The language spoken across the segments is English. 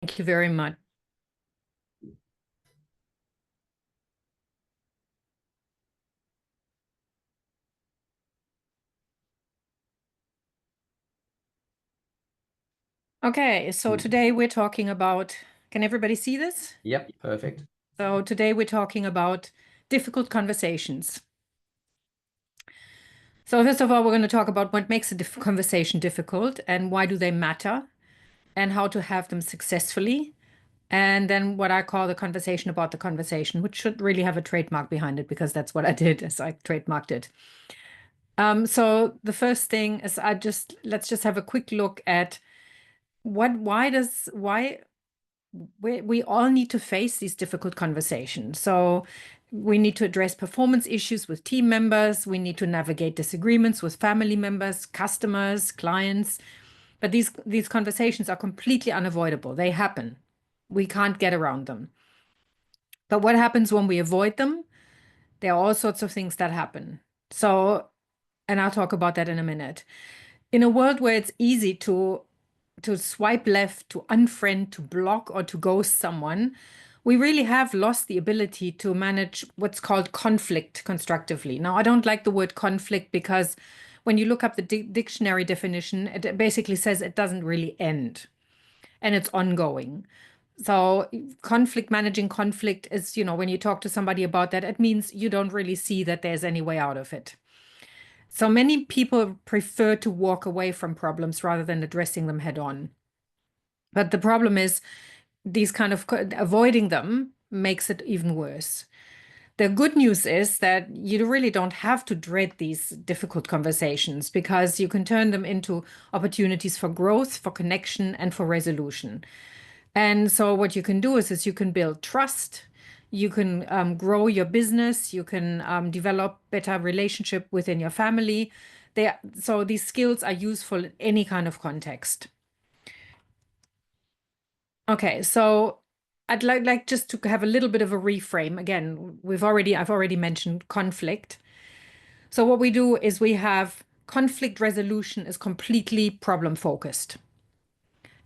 Thank you very much. Okay, so today we're talking about, can everybody see this? Yep, perfect. So today we're talking about difficult conversations. So first of all, we're going to talk about what makes a conversation difficult and why do they matter and how to have them successfully. And then what I call the conversation about the conversation, which should really have a trademark behind it because that's what I did as I trademarked it. So the first thing is let's just have a quick look at why we all need to face these difficult conversations. So we need to address performance issues with team members. We need to navigate disagreements with family members, customers, clients. But these conversations are completely unavoidable. They happen. We can't get around them. But what happens when we avoid them? There are all sorts of things that happen. So, and I'll talk about that in a minute. In a world where it's easy to swipe left, to unfriend, to block, or to ghost someone, we really have lost the ability to manage what's called conflict constructively. Now, I don't like the word conflict because when you look up the dictionary definition, it basically says it doesn't really end and it's ongoing. So managing conflict is, when you talk to somebody about that, it means you don't really see that there's any way out of it. So many people prefer to walk away from problems rather than addressing them head on. But the problem is these kind of avoiding them makes it even worse. The good news is that you really don't have to dread these difficult conversations because you can turn them into opportunities for growth, for connection, and for resolution. And so what you can do is you can build trust, you can grow your business, you can develop better relationship within your family. So these skills are useful in any kind of context. Okay, so I'd like just to have a little bit of a reframe. Again, I've already mentioned conflict. So what we do is we have conflict resolution is completely problem focused.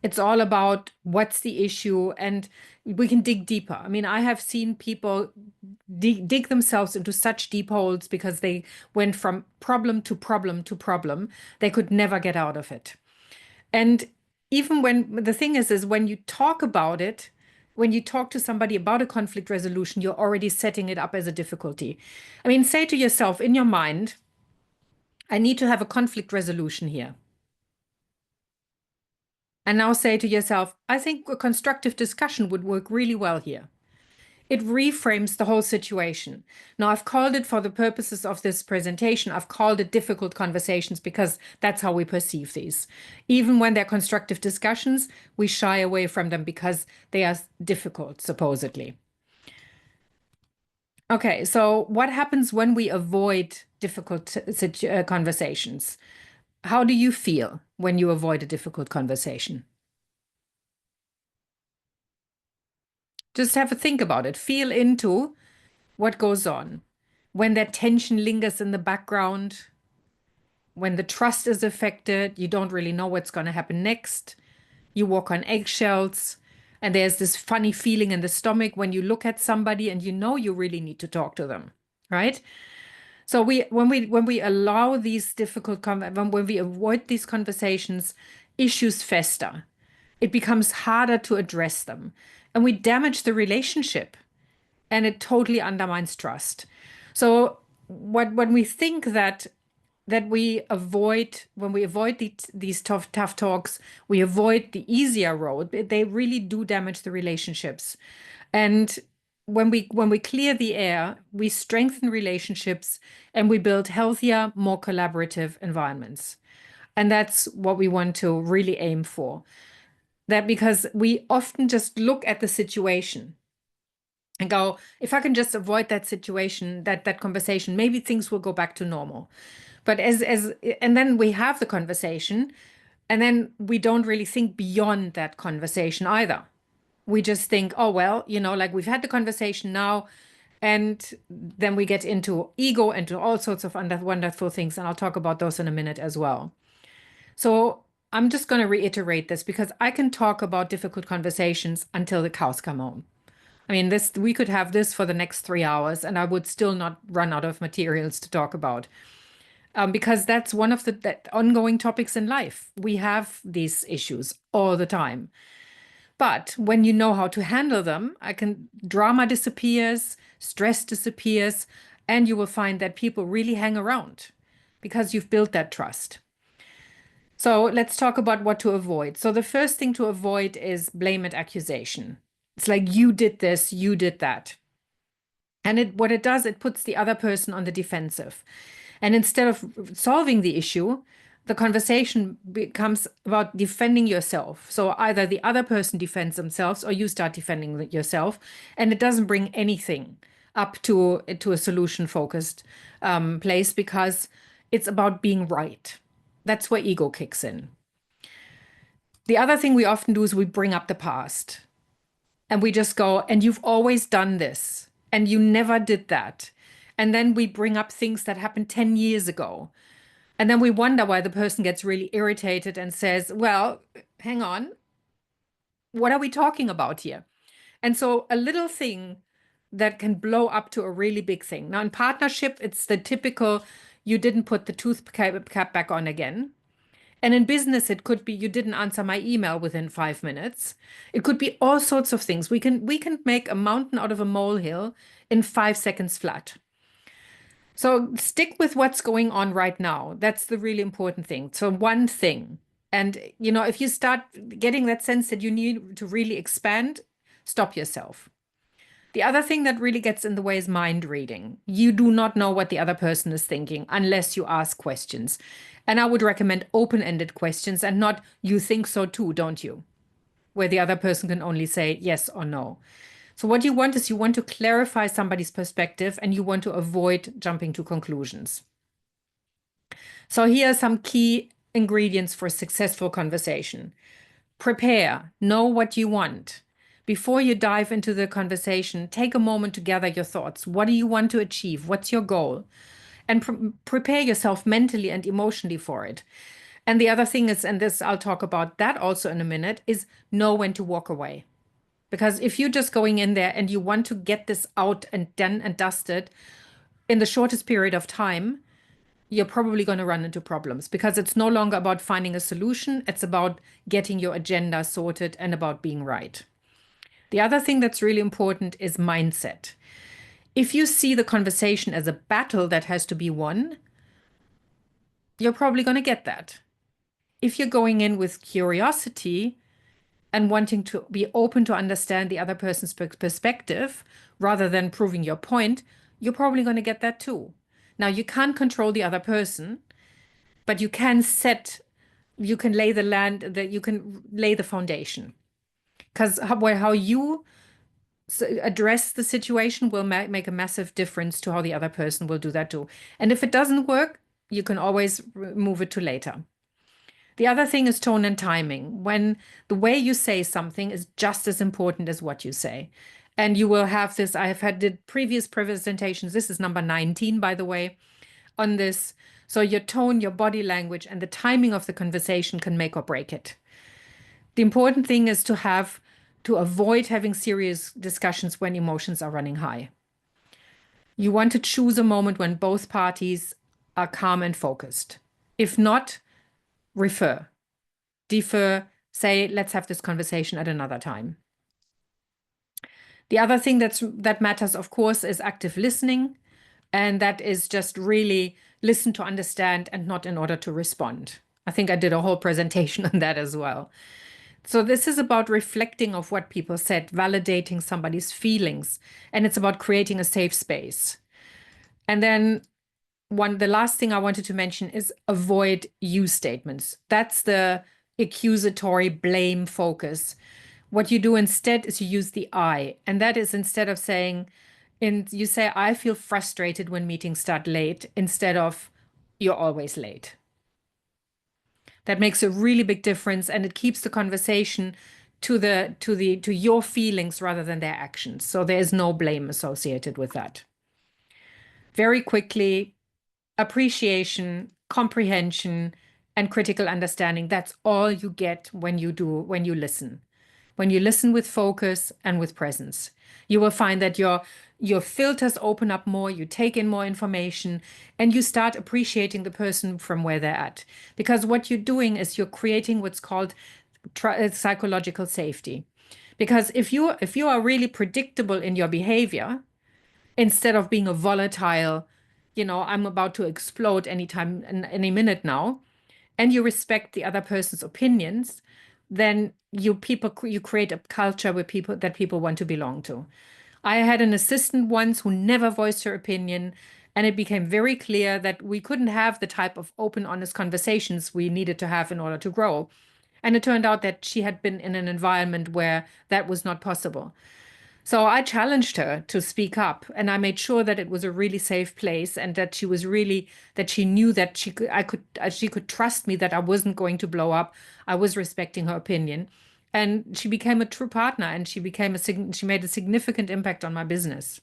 It's all about what's the issue, and we can dig deeper. I mean, I have seen people dig themselves into such deep holes because they went from problem to problem to problem. They could never get out of it. And even when the thing is when you talk about it, when you talk to somebody about a conflict resolution, you're already setting it up as a difficulty. I mean, say to yourself in your mind, I need to have a conflict resolution here. And now say to yourself, I think a constructive discussion would work really well here. It reframes the whole situation. Now, I've called it, for the purposes of this presentation, I've called it difficult conversations because that's how we perceive these. Even when they're constructive discussions, we shy away from them because they are difficult, supposedly. Okay, so what happens when we avoid difficult conversations? How do you feel when you avoid a difficult conversation? Just have a think about it. Feel into what goes on. When that tension lingers in the background, when the trust is affected, you don't really know what's going to happen next. You walk on eggshells, and there's this funny feeling in the stomach when you look at somebody and you know you really need to talk to them, right? So when we allow these when we avoid these conversations, issues fester. It becomes harder to address them, and we damage the relationship, and it totally undermines trust. So when we think that we avoid when we avoid these tough talks, we avoid the easier road. They really do damage the relationships. And when we clear the air, we strengthen relationships and we build healthier, more collaborative environments. And that's what we want to really aim for. That because we often just look at the situation and go, if I can just avoid that situation, that conversation, maybe things will go back to normal. But and then we have the conversation, and then we don't really think beyond that conversation either. We just think, oh well, like we've had the conversation now, and then we get into ego and to all sorts of wonderful things, and I'll talk about those in a minute as well. So I'm just going to reiterate this because I can talk about difficult conversations until the cows come home. I mean, this we could have this for the next 3 hours, and I would still not run out of materials to talk about. Because that's one of the that ongoing topics in life. We have these issues all the time. But when you know how to handle them, drama disappears, stress disappears, and you will find that people really hang around because you've built that trust. So let's talk about what to avoid. So the first thing to avoid is blame and accusation. It's like you did this, you did that. And what it does, it puts the other person on the defensive. And instead of solving the issue, the conversation becomes about defending yourself. So either the other person defends themselves or you start defending yourself, and it doesn't bring anything up to a solution-focused place because it's about being right. That's where ego kicks in. The other thing we often do is we bring up the past and we just go, and you've always done this, and you never did that. And then we bring up things that happened 10 years ago. And then we wonder why the person gets really irritated and says, well, hang on, what are we talking about here? And so a little thing that can blow up to a really big thing. Now, in partnership, it's the typical, you didn't put the tooth cap back on again. And in business, it could be you didn't answer my email within 5 minutes. It could be all sorts of things. We can make a mountain out of a molehill in 5 seconds flat. So stick with what's going on right now. That's the really important thing. So one thing. And if you start getting that sense that you need to really expand, stop yourself. The other thing that really gets in the way is mind reading. You do not know what the other person is thinking unless you ask questions. And I would recommend open-ended questions and not, you think so too, don't you? Where the other person can only say yes or no. So what you want is you want to clarify somebody's perspective and you want to avoid jumping to conclusions. So here are some key ingredients for a successful conversation. Prepare, know what you want. Before you dive into the conversation, take a moment to gather your thoughts. What do you want to achieve? What's your goal? And prepare yourself mentally and emotionally for it. And the other thing is, and this I'll talk about that also in a minute, is know when to walk away. Because if you're just going in there and you want to get this out and done and dusted in the shortest period of time, you're probably going to run into problems because it's no longer about finding a solution. It's about getting your agenda sorted and about being right. The other thing that's really important is mindset. If you see the conversation as a battle that has to be won, you're probably going to get that. If you're going in with curiosity and wanting to be open to understand the other person's perspective rather than proving your point, you're probably going to get that too. Now, you can't control the other person, but you can lay the land, that you can lay the foundation. Because how you address the situation will make a massive difference to how the other person will do that too. And if it doesn't work, you can always move it to later. The other thing is tone and timing. When the way you say something is just as important as what you say. And you will have this, I have had the previous presentations, this is number 19, by the way, on this. So your tone, your body language, and the timing of the conversation can make or break it. The important thing is to avoid having serious discussions when emotions are running high. You want to choose a moment when both parties are calm and focused. If not, defer, say, let's have this conversation at another time. The other thing that matters, of course, is active listening. And that is just really listen to understand and not in order to respond. I think I did a whole presentation on that as well. So this is about reflecting of what people said, validating somebody's feelings, and it's about creating a safe space. And then the last thing I wanted to mention is avoid you statements. That's the accusatory blame focus. What you do instead is you use the I, and that is instead of saying, you say, I feel frustrated when meetings start late, instead of you're always late. That makes a really big difference, and it keeps the conversation to your feelings rather than their actions. So there is no blame associated with that. Very quickly, appreciation, comprehension, and critical understanding. That's all you get when you listen. When you listen with focus and with presence, you will find that your filters open up more, you take in more information, and you start appreciating the person from where they're at. Because what you're doing is you're creating what's called psychological safety. Because if you are really predictable in your behavior, instead of being a volatile, I'm about to explode anytime, any minute now, and you respect the other person's opinions, then you create a culture where people want to belong to. I had an assistant once who never voiced her opinion, and it became very clear that we couldn't have the type of open, honest conversations we needed to have in order to grow. And it turned out that she had been in an environment where that was not possible. So I challenged her to speak up, and I made sure that it was a really safe place, and that that she knew that she could trust me, that I wasn't going to blow up. I was respecting her opinion, and she became a true partner, and she made a significant impact on my business.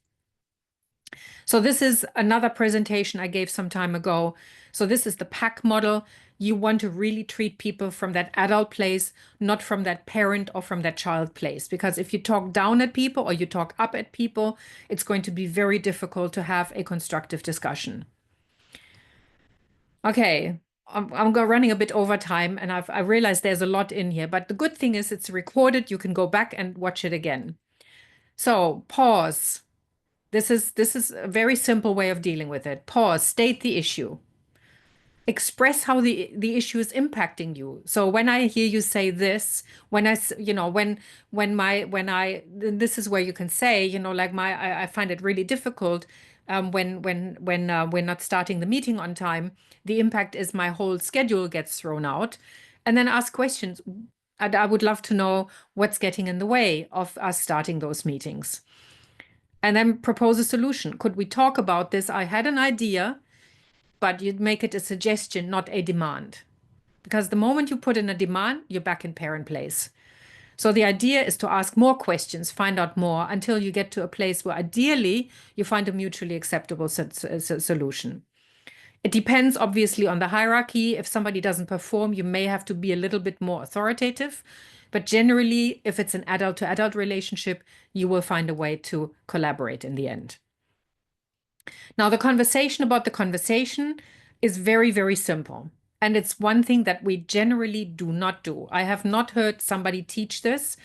So this is another presentation I gave some time ago. So this is the pack model. You want to really treat people from that adult place, not from that parent or from that child place. Because if you talk down at people or you talk up at people, it's going to be very difficult to have a constructive discussion. Okay, I'm running a bit over time, and I realized there's a lot in here, but the good thing is it's recorded. You can go back and watch it again. So pause. This is a very simple way of dealing with it. Pause, state the issue. Express how the issue is impacting you. So when I hear you say this, when I, this is where you can say, like I find it really difficult when we're not starting the meeting on time. The impact is my whole schedule gets thrown out, and then ask questions. I would love to know what's getting in the way of us starting those meetings. And then propose a solution. Could we talk about this? I had an idea, but you'd make it a suggestion, not a demand. Because the moment you put in a demand, you're back in parent place. So the idea is to ask more questions, find out more, until you get to a place where ideally you find a mutually acceptable solution. It depends obviously on the hierarchy. If somebody doesn't perform, you may have to be a little bit more authoritative. But generally, if it's an adult to adult relationship, you will find a way to collaborate in the end. Now, the conversation about the conversation is very, very simple. And it's one thing that we generally do not do. I have not heard somebody teach this.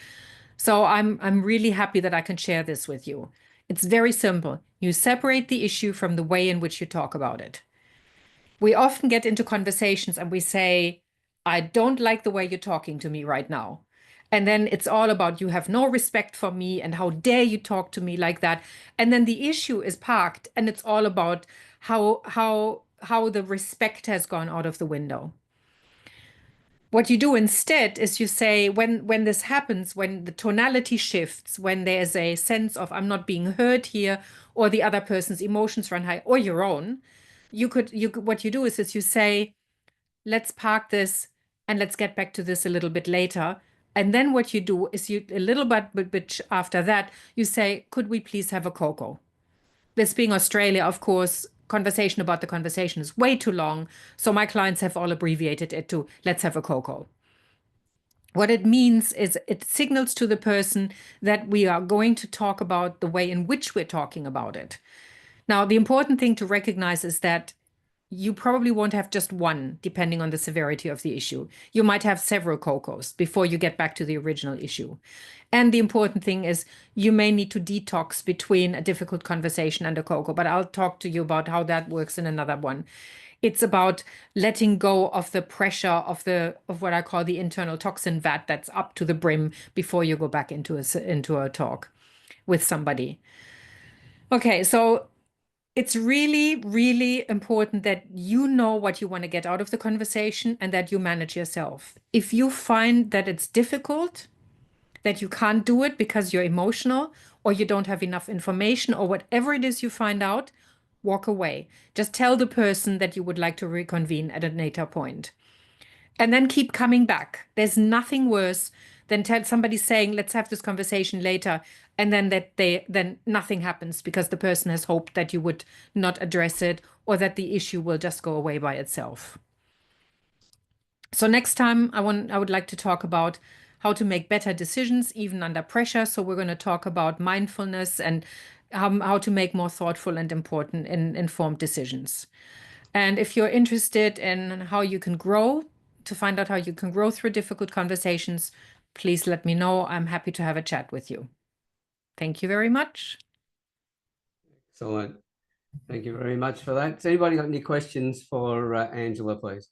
So I'm really happy that I can share this with you. It's very simple. You separate the issue from the way in which you talk about it. We often get into conversations and we say, I don't like the way you're talking to me right now. And then it's all about you have no respect for me and how dare you talk to me like that. And then the issue is parked and it's all about how the respect has gone out of the window. What you do instead is you say, when this happens, when the tonality shifts, when there's a sense of I'm not being heard here, or the other person's emotions run high, or your own, what you do is you say, let's park this and let's get back to this a little bit later. And then what you do is a little bit after that, you say, could we please have a cocoa? This being Australia, of course, conversation about the conversation is way too long. So my clients have all abbreviated it to let's have a cocoa. What it means is it signals to the person that we are going to talk about the way in which we're talking about it. Now, the important thing to recognize is that you probably won't have just one, depending on the severity of the issue. You might have several cocos before you get back to the original issue. And the important thing is you may need to detox between a difficult conversation and a cocoa, but I'll talk to you about how that works in another one. It's about letting go of the pressure of what I call the internal toxin vat that's up to the brim before you go back into a talk with somebody. Okay, so it's really, really important that you know what you want to get out of the conversation and that you manage yourself. If you find that it's difficult, that you can't do it because you're emotional or you don't have enough information or whatever it is you find out, walk away. Just tell the person that you would like to reconvene at a later point. And then keep coming back. There's nothing worse than somebody saying, let's have this conversation later, and then nothing happens because the person has hoped that you would not address it or that the issue will just go away by itself. So next time I would like to talk about how to make better decisions even under pressure. So we're going to talk about mindfulness and how to make more thoughtful and important and informed decisions. And if you're interested in how you can grow, to find out how you can grow through difficult conversations, please let me know. I'm happy to have a chat with you. Thank you very much. Excellent. Thank you very much for that. Has anybody got any questions for Angela, please?